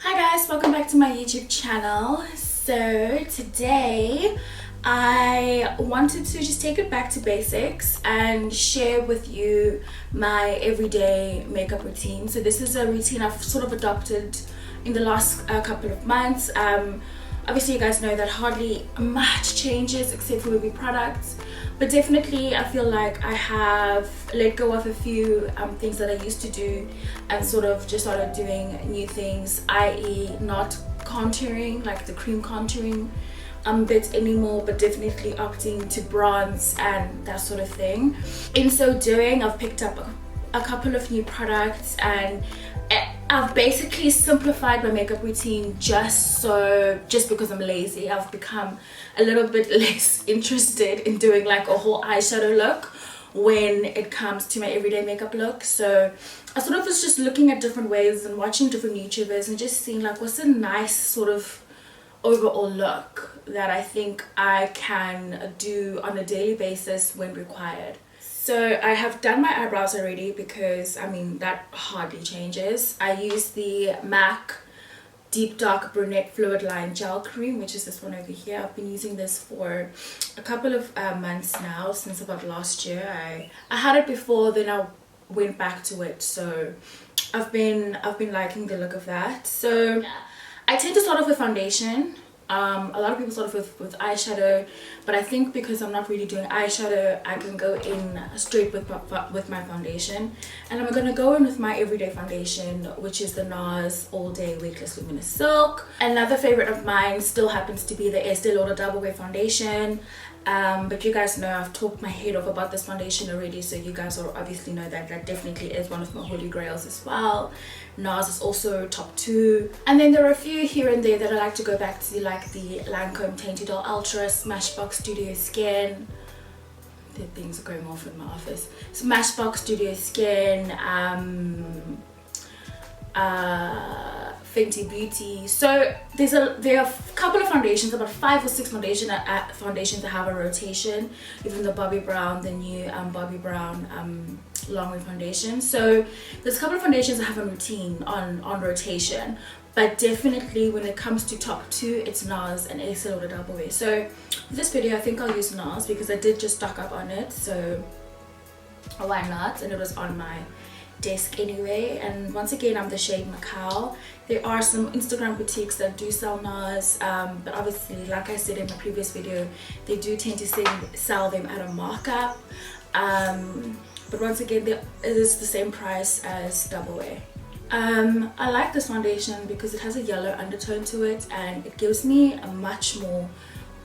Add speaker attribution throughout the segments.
Speaker 1: Hi guys, welcome back to my YouTube channel. So today I wanted to just take it back to basics and share with you my everyday makeup routine. So this is a routine I've sort of adopted in the last couple of months. Obviously you guys know that hardly much changes except for maybe products, but definitely I feel like I have let go of a few things that I used to do and sort of just started doing new things, i.e. not contouring, like the cream contouring bit anymore, but definitely opting to bronze and that sort of thing. In so doing, I've picked up a couple of new products and I've basically simplified my makeup routine just because I'm lazy. I've become a little bit less interested in doing like a whole eyeshadow look when it comes to my everyday makeup look. So I sort of was just looking at different ways and watching different YouTubers and just seeing like what's a nice sort of overall look that I think I can do on a daily basis when required. So I have done my eyebrows already because I mean that hardly changes. I use the MAC Deep Dark Brunette Fluid Line Gel Cream, which is this one over here. I've been using this for a couple of months now, since about last year. I had it before, then I went back to it. So I've been liking the look of that. So I tend to start off with foundation. A lot of people start off with eyeshadow, but I think because I'm not really doing eyeshadow, I can go in straight with my foundation. And I'm gonna go in with my everyday foundation, which is the NARS All Day Weightless Luminous Silk. Another favorite of mine still happens to be the Estee Lauder Double Wear Foundation. But you guys know I've talked my head off about this foundation already, so you guys will obviously know that that definitely is one of my holy grails as well. NARS is also top 2, and then there are a few here and there that I like to go back to, like the Lancome Tainted Doll Ultra, Smashbox Studio Skin. The things are going off in my office. Smashbox Studio Skin, Fenty Beauty. So there are a couple of foundations, about 5 or 6 foundations that have a rotation. Even the Bobbi Brown, the new Bobbi Brown long wear foundation. So there's a couple of foundations that have a routine on rotation, but definitely when it comes to top 2, it's NARS and Estee Lauder Double Wear. So for this video I think I'll use NARS because I did just stock up on it, so why not? And it was on my desk anyway. And once again, I'm the shade Macau. There are some Instagram boutiques that do sell NARS, but obviously, like I said in my previous video, they do tend to sell them at a markup. But once again, it is the same price as Double Wear. I like this foundation because it has a yellow undertone to it and it gives me a much more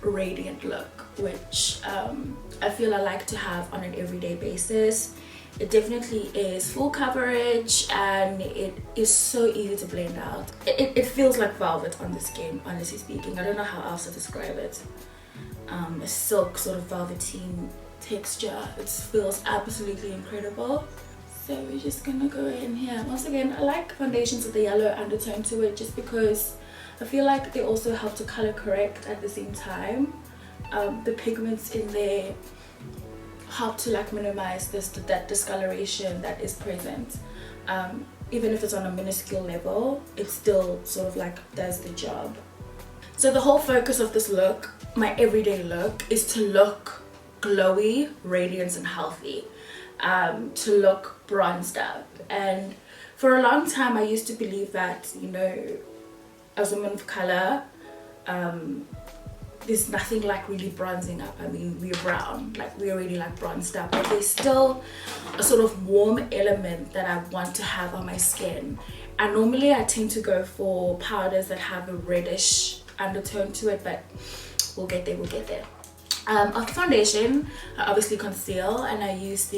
Speaker 1: radiant look, which I feel I like to have on an everyday basis. It definitely is full coverage and it is so easy to blend out. It feels like velvet on the skin, honestly speaking. I don't know how else to describe it. A silk sort of velveteen texture. It feels absolutely incredible. So we're just gonna go in here. Once again, I like foundations with a yellow undertone to it just because I feel like they also help to color correct at the same time. The pigments in there help to like minimize that discoloration that is present. Even if it's on a minuscule level, it still sort of like does the job. So the whole focus of this look, my everyday look, is to look glowy, radiant and healthy, to look bronzed up. And for a long time I used to believe that, you know, as a woman of color, there's nothing like really bronzing up. I mean, we're brown, like we're already like bronzed up, but there's still a sort of warm element that I want to have on my skin. And normally I tend to go for powders that have a reddish undertone to it, but we'll get there. After foundation, I obviously conceal, and I use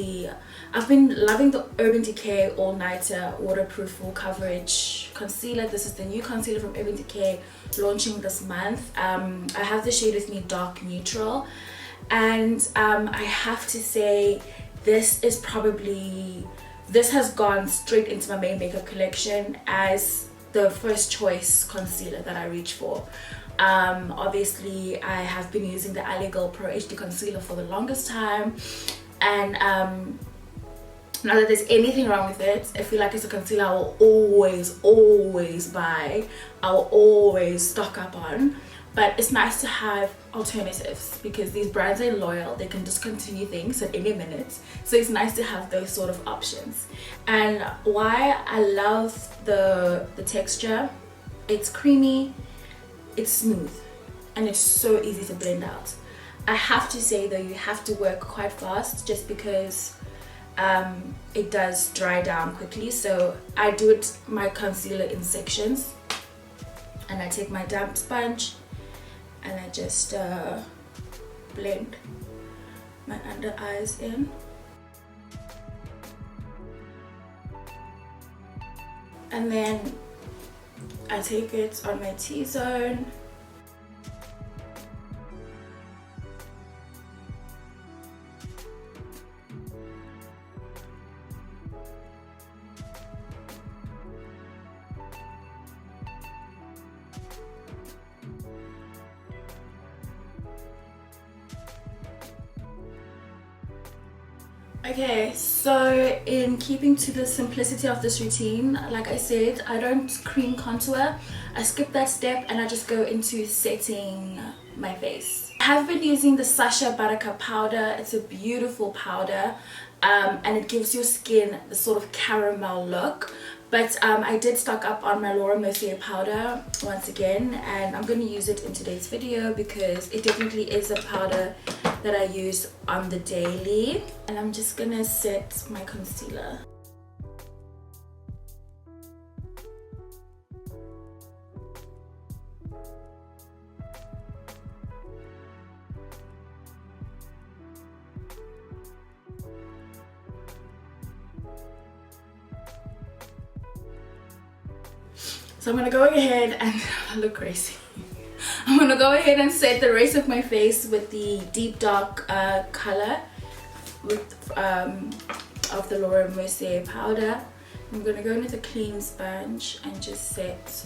Speaker 1: I've been loving the Urban Decay All Nighter Waterproof Full Coverage Concealer. This is the new concealer from Urban Decay, launching this month. I have the shade with me, Dark Neutral, and I have to say this has gone straight into my main makeup collection as the first choice concealer that I reach for. Obviously I have been using the Eyeliner Pro HD concealer for the longest time, and Not that there's anything wrong with it. I feel like it's a concealer I will always buy. I will always stock up on. But it's nice to have alternatives because these brands are loyal. They can discontinue things at any minute. So it's nice to have those sort of options. And why I love the texture, it's creamy, it's smooth, and it's so easy to blend out. I have to say though, you have to work quite fast just because it does dry down quickly. So I do my concealer in sections, and I take my damp sponge and I just blend my under eyes in. And then I take it on my T-zone. Okay, so in keeping to the simplicity of this routine, like I said, I don't cream contour. I skip that step and I just go into setting my face. I have been using the Sasha Buttercup powder. It's a beautiful powder, and it gives your skin the sort of caramel look. But I did stock up on my Laura Mercier powder once again, and I'm going to use it in today's video because it definitely is a powder that I use on the daily. And I'm just going to set my concealer. So I'm gonna go ahead and I look crazy. I'm gonna go ahead and set the rest of my face with the deep dark color of the Laura Mercier powder. I'm gonna go in with a clean sponge and just set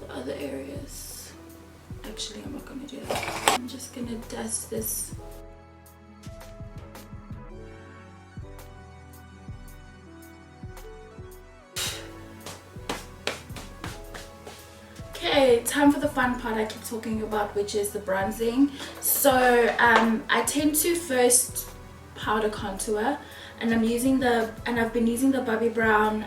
Speaker 1: the other areas. Actually, I'm not gonna do that. I'm just gonna dust this. Okay, time for the fun part I keep talking about, which is the bronzing. So I tend to first powder contour, and I've been using the Bobbi Brown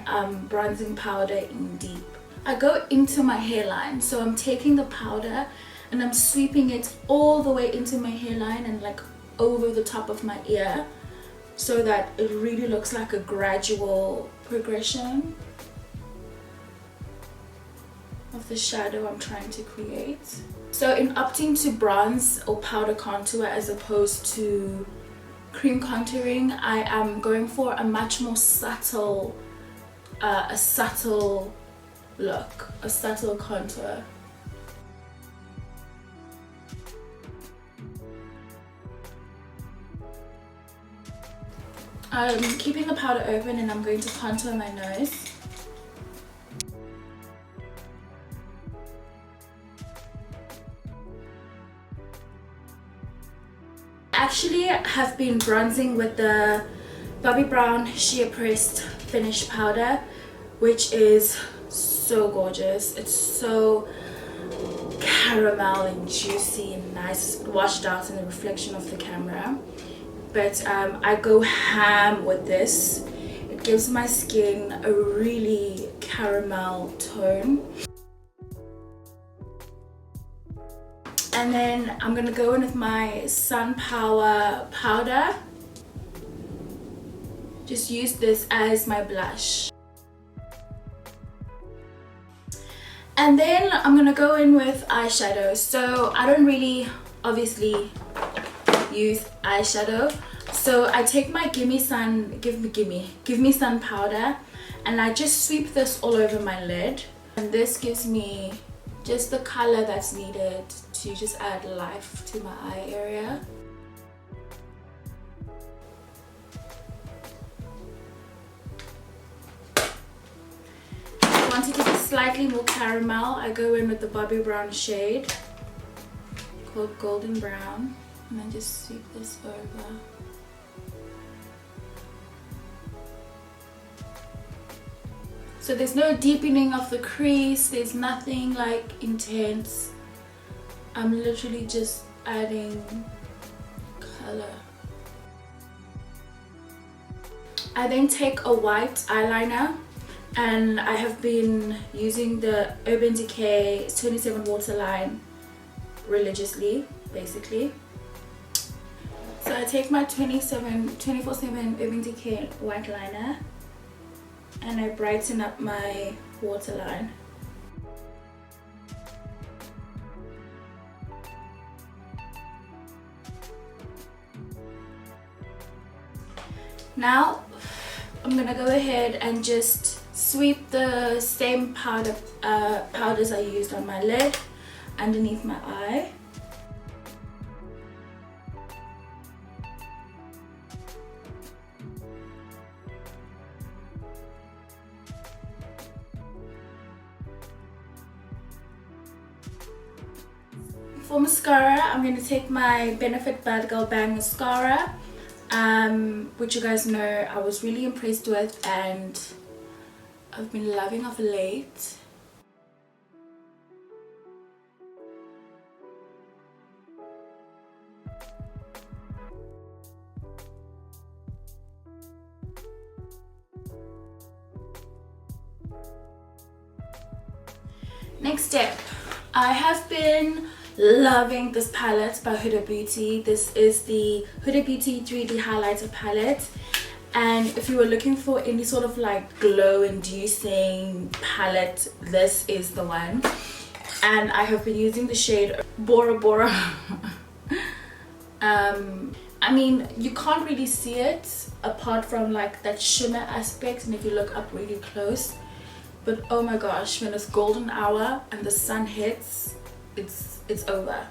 Speaker 1: bronzing powder in Deep. I go into my hairline, so I'm taking the powder and I'm sweeping it all the way into my hairline and like over the top of my ear, so that it really looks like a gradual progression of the shadow I'm trying to create. So in opting to bronze or powder contour as opposed to cream contouring, I am going for a much more subtle look, a subtle contour. I'm keeping the powder open and I'm going to contour my nose. Actually have been bronzing with the Bobbi Brown Sheer Pressed Finish powder, which is so gorgeous. It's so caramel and juicy and nice, washed out in the reflection of the camera. But I go ham with this. It gives my skin a really caramel tone. And then I'm gonna go in with my Sun Power powder. Just use this as my blush. And then I'm gonna go in with eyeshadow. So I don't really obviously use eyeshadow. So I take my Give Me Sun powder and I just sweep this all over my lid. And this gives me just the color that's needed to just add life to my eye area. If I want it to be slightly more caramel, I go in with the Bobbi Brown shade called Golden Brown, and then just sweep this over. So there's no deepening of the crease, there's nothing like intense. I'm literally just adding color. I then take a white eyeliner, and I have been using the Urban Decay 27 waterline religiously, basically. So I take my 24/7 Urban Decay white liner and I brighten up my waterline. Now I'm gonna go ahead and just sweep the same powders I used on my lid underneath my eye. For mascara, I'm going to take my Benefit Bad Girl Bang mascara, which you guys know I was really impressed with and I've been loving of late. Next step, I have been loving this palette by Huda Beauty. This is the Huda Beauty 3D highlighter palette, and if you were looking for any sort of like glow inducing palette, this is the one. And I have been using the shade Bora Bora. I mean, you can't really see it apart from like that shimmer aspect, and if you look up really close, but oh my gosh, when it's golden hour and the sun hits, it's over.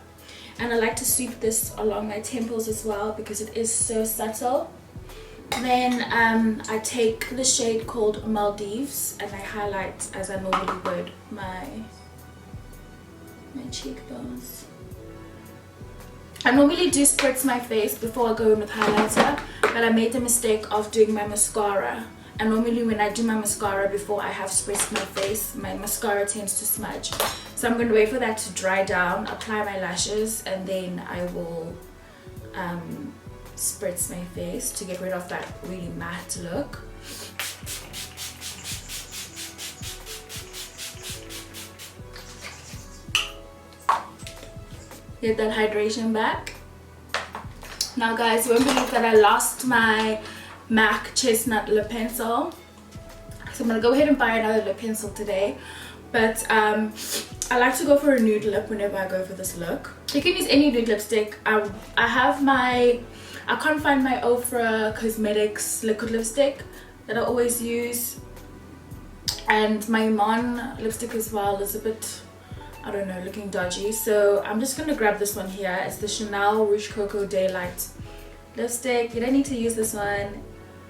Speaker 1: And I like to sweep this along my temples as well because it is so subtle. Then I take the shade called Maldives and I highlight as I normally would my cheekbones. I normally do spritz my face before I go in with highlighter, but I made the mistake of doing my mascara. And normally when I do my mascara before I have spritzed my face, my mascara tends to smudge. So I'm going to wait for that to dry down, apply my lashes, and then I will spritz my face to get rid of that really matte look. Get that hydration back. Now guys, you won't believe that I lost my MAC Chestnut lip pencil, so I'm gonna go ahead and buy another lip pencil today. But I like to go for a nude lip whenever I go for this look. You can use any nude lipstick. I can't find my Ofra Cosmetics liquid lipstick that I always use, and my Iman lipstick as well is a bit, I don't know, looking dodgy. So I'm just gonna grab this one here. It's the Chanel Rouge Coco Daylight lipstick. You don't need to use this one.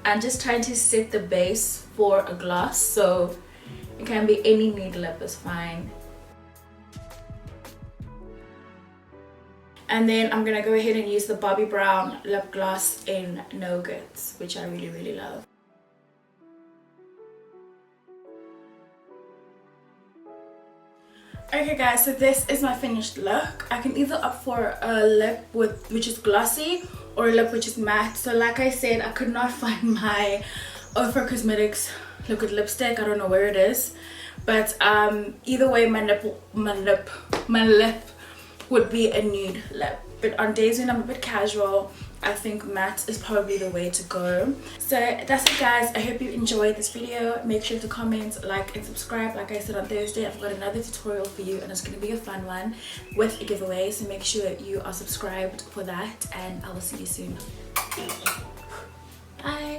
Speaker 1: I'm just trying to set the base for a gloss, so it can be any nude lip is fine. And then I'm gonna go ahead and use the Bobbi Brown lip gloss in Nuggets, which I really love. Okay guys, so this is my finished look. I can either opt for a lip which is glossy or a lip which is matte. So like I said, I could not find my Ofra Cosmetics liquid lipstick. I don't know where it is, but either way my lip would be a nude lip. But on days when I'm a bit casual, I think matte is probably the way to go. So that's it guys, I hope you enjoyed this video. Make sure to comment, like and subscribe. Like I said, on Thursday I've got another tutorial for you and it's going to be a fun one with a giveaway, so make sure you are subscribed for that, and I will see you soon. Bye.